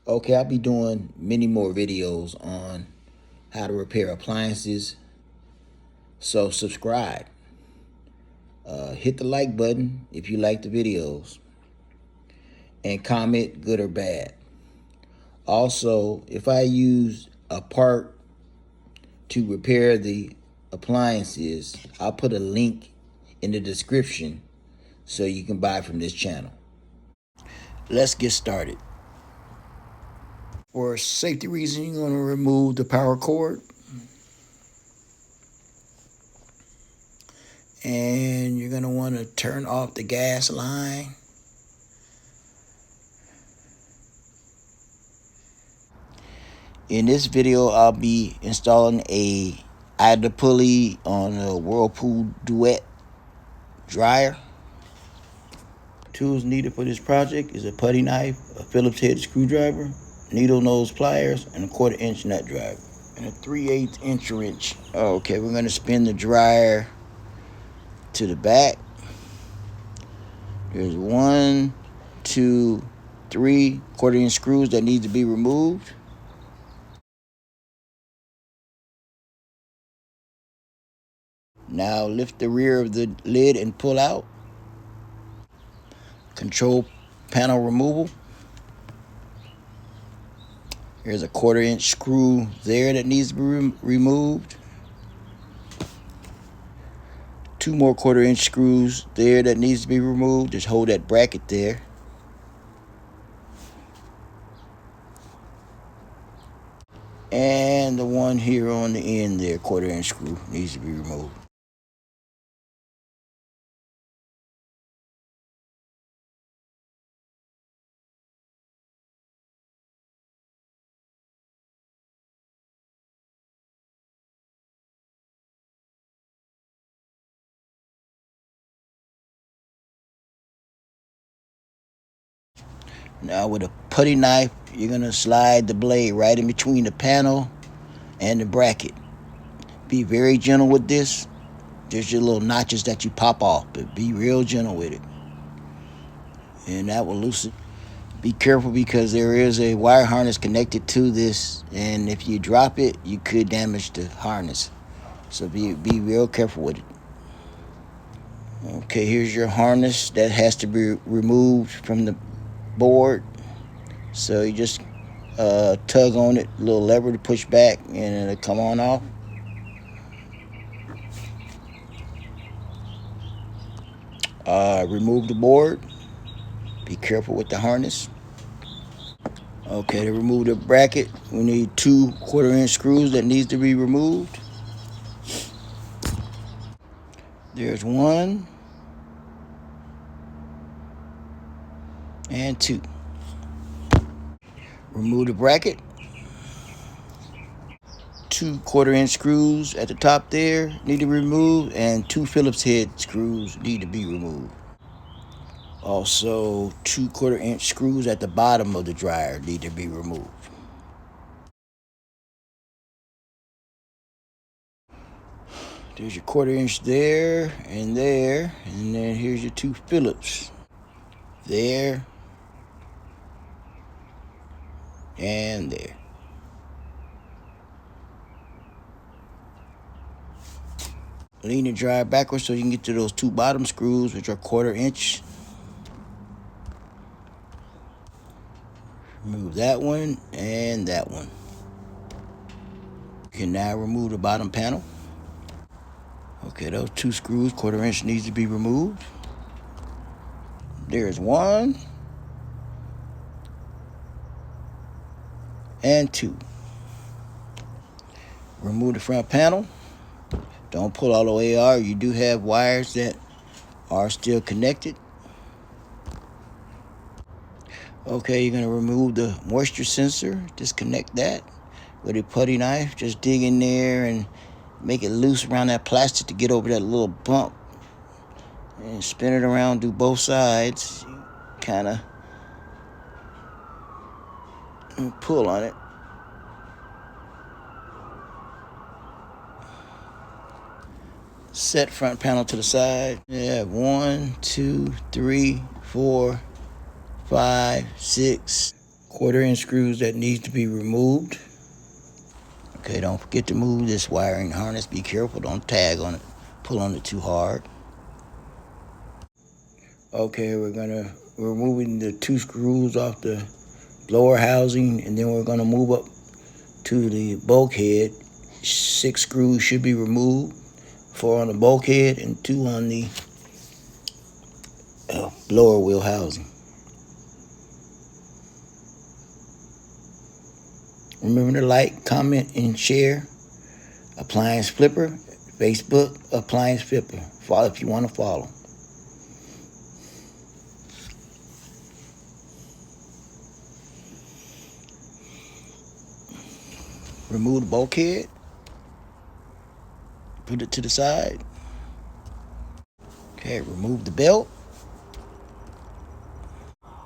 Okay, I'll be doing many more videos on how to repair appliances. So subscribe. Hit the like button if you like the videos. And comment good or bad. Also, if I use a part to repair the appliances, I'll put a link in the description so you can buy from this channel. Let's get started. For safety reasons, you're going to remove the power cord. And you're going to want to turn off the gas line. In this video, I'll be installing either pulley on a Whirlpool Duet dryer. Tools needed for this project is a putty knife, a Phillips head screwdriver, needle nose pliers, and a 1/4 inch nut driver, and a 3/8 inch wrench. Okay, we're going to spin the dryer to the back. There's 1, 2, 3 1/4 inch screws that need to be removed. Now lift the rear of the lid and pull out. Control panel removal. There's a 1/4 inch screw there that needs to be removed. 2 more 1/4 inch screws there that needs to be removed. Just hold that bracket there. And the one here on the end there, 1/4 inch screw, needs to be removed. Now with a putty knife, you're going to slide the blade right in between the panel and the bracket. Be very gentle with this. There's your little notches that you pop off, but be real gentle with it. And that will loosen. Be careful because there is a wire harness connected to this, and if you drop it, you could damage the harness. So be real careful with it. Okay, here's your harness that has to be removed from the board. So you just tug on it, a little lever to push back, and it'll come on off. Remove the board. Be careful with the harness. Okay, to remove the bracket, we need 2 1/4 inch screws that needs to be removed. There's 1 and 2. Remove the bracket. 2 1/4 inch screws at the top there need to be removed, and 2 Phillips head screws need to be removed. Also, 2 1/4 inch screws at the bottom of the dryer need to be removed. There's your 1/4 inch there, and then here's your 2 Phillips. There, and there. Lean the dryer backwards so you can get to those 2 bottom screws, which are 1/4 inch. Remove that one and that one. You can now remove the bottom panel. Okay, those 2 screws, 1/4 inch, needs to be removed. There's 1 and 2. Remove the front panel. Don't pull all the way out. You do have wires that are still connected. Okay, you're going to remove the moisture sensor. Disconnect that with a putty knife. Just dig in there and make it loose around that plastic to get over that little bump. And spin it around, do both sides. Kind of pull on it. Set front panel to the side. Yeah, 1, 2, 3, 4, 5, 6, 1/4-inch screws that needs to be removed. Okay, don't forget to move this wiring harness. Be careful, don't tag on it, pull on it too hard. Okay, we're removing the 2 screws off the blower housing, and then we're gonna move up to the bulkhead. 6 screws should be removed, 4 on the bulkhead and 2 on the blower wheel housing. Remember to like, comment, and share. Appliance Flipper, Facebook, Appliance Flipper. Follow if you want to follow. Remove the bulkhead. Put it to the side. Okay, remove the belt.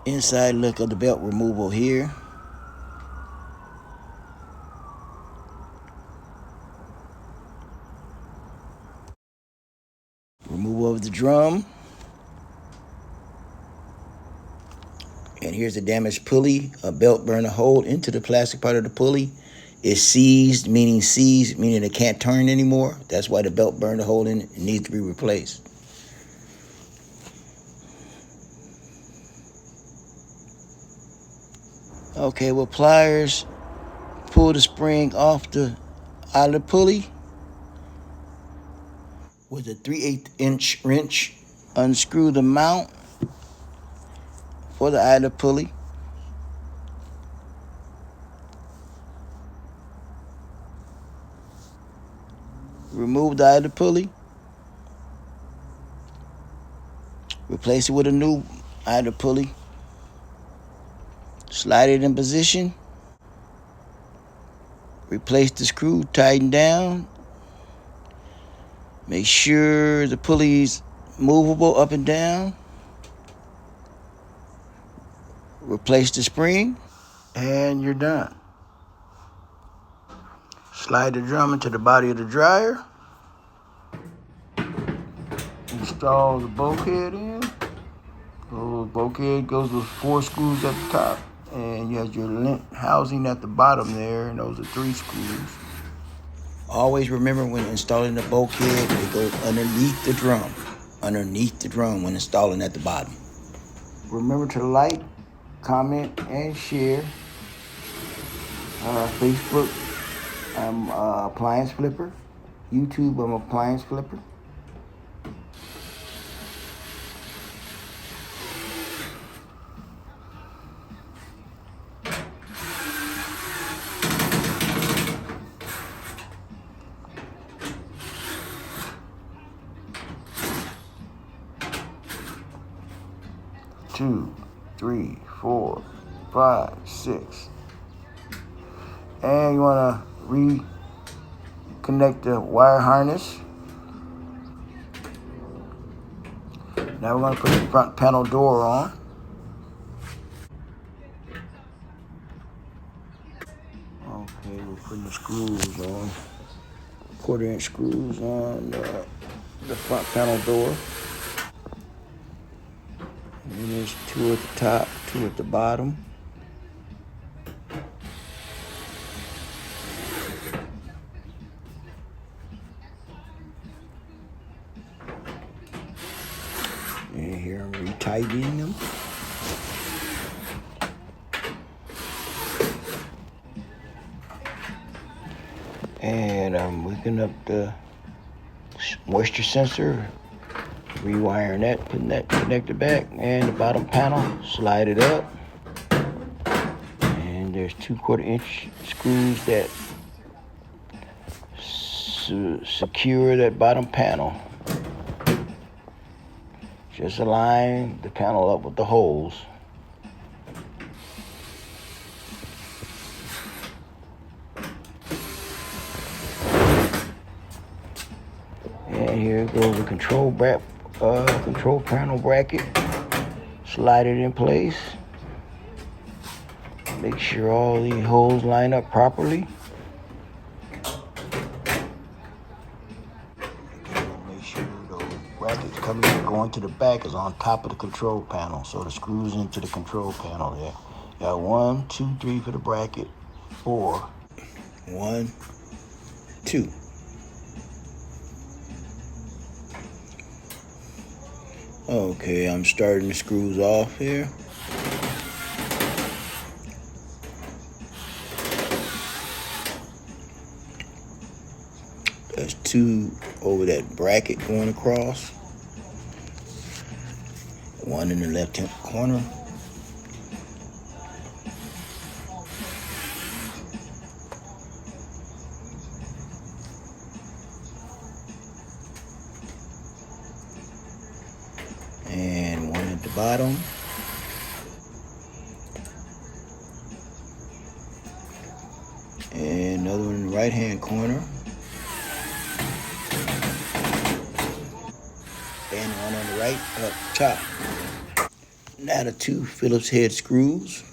Inside look of the belt removal here. Removal of the drum. And here's the damaged pulley. A belt burned a hole into the plastic part of the pulley. It's seized, meaning it can't turn anymore. That's why the belt burned a hole in it. It needs to be replaced. Okay, with pliers, pull the spring off the idler pulley. With a 3/8-inch wrench, unscrew the mount for the idler pulley. Remove the idler pulley. Replace it with a new idler pulley. Slide it in position. Replace the screw, tighten down. Make sure the pulley's movable up and down. Replace the spring, and you're done. Slide the drum into the body of the dryer. Install the bulkhead in. The bulkhead goes with 4 screws at the top, and you have your lint housing at the bottom there, and those are 3 screws. Always remember when installing the bulkhead, it goes underneath the drum. Underneath the drum when installing at the bottom. Remember to like, comment, and share. Facebook, I'm Appliance Flipper. YouTube, I'm Appliance Flipper. Two, 3, 4, 5, 6. And you want to reconnect the wire harness. Now we're going to put the front panel door on. Okay, we're putting the screws on. 1/4-inch screws on the front panel door. And there's 2 at the top, 2 at the bottom. And here I'm retightening them. And I'm hooking up the moisture sensor, rewiring that, putting that connector back, and the bottom panel, slide it up. And there's 2 1/4-inch screws that secure that bottom panel. Just align the panel up with the holes. And here goes the control panel bracket. Slide it in place. Make sure all the holes line up properly. Make sure the brackets going to the back is on top of the control panel, so the screws into the control panel there. Got 1, 2, 3 for the bracket. 4. 1, 2. Okay, I'm starting the screws off here. There's 2 over that bracket going across. 1 in the left-hand corner. And 1 at the bottom. And another one in the right-hand corner. And 1 on the right up top. Now the 2 Phillips head screws.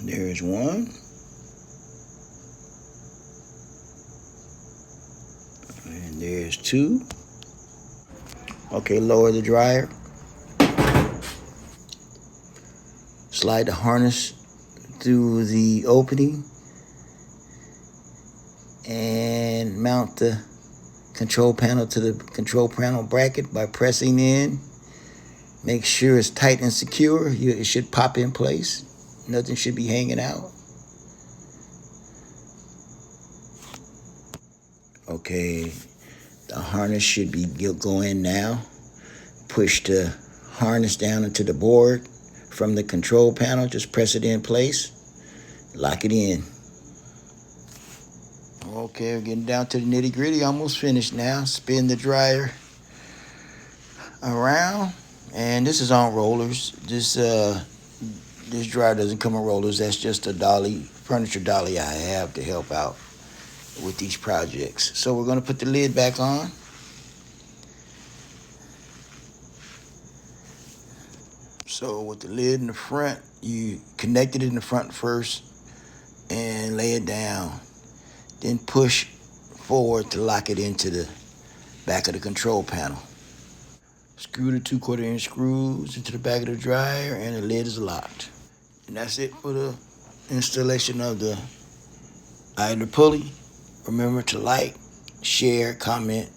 There's 1. And there's 2. Okay, lower the dryer. Slide the harness through the opening and mount the control panel to the control panel bracket by pressing in. Make sure it's tight and secure. It should pop in place. Nothing should be hanging out. Okay, the harness should be going now. Push the harness down into the board from the control panel. Just press it in place. Lock it in. Okay, we're getting down to the nitty gritty. Almost finished now. Spin the dryer around. And this is on rollers. This dryer doesn't come on rollers. That's just a dolly, furniture dolly I have to help out with these projects. So we're going to put the lid back on. So with the lid in the front, you connect it in the front first and lay it down. Then push forward to lock it into the back of the control panel. Screw the 2/4 inch screws into the back of the dryer and the lid is locked. And that's it for the installation of the idler pulley. Remember to like, share, comment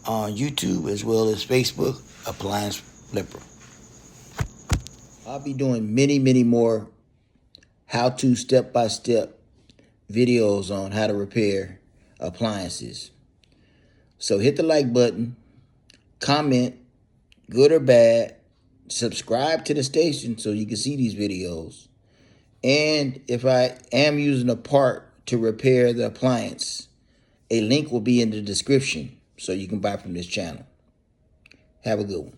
on YouTube as well as Facebook, Appliance Flipper. I'll be doing many more how-to step-by-step videos on how to repair appliances. So hit the like button, comment, good or bad, subscribe to the station so you can see these videos. And if I am using a part to repair the appliance, a link will be in the description so you can buy from this channel. Have a good one.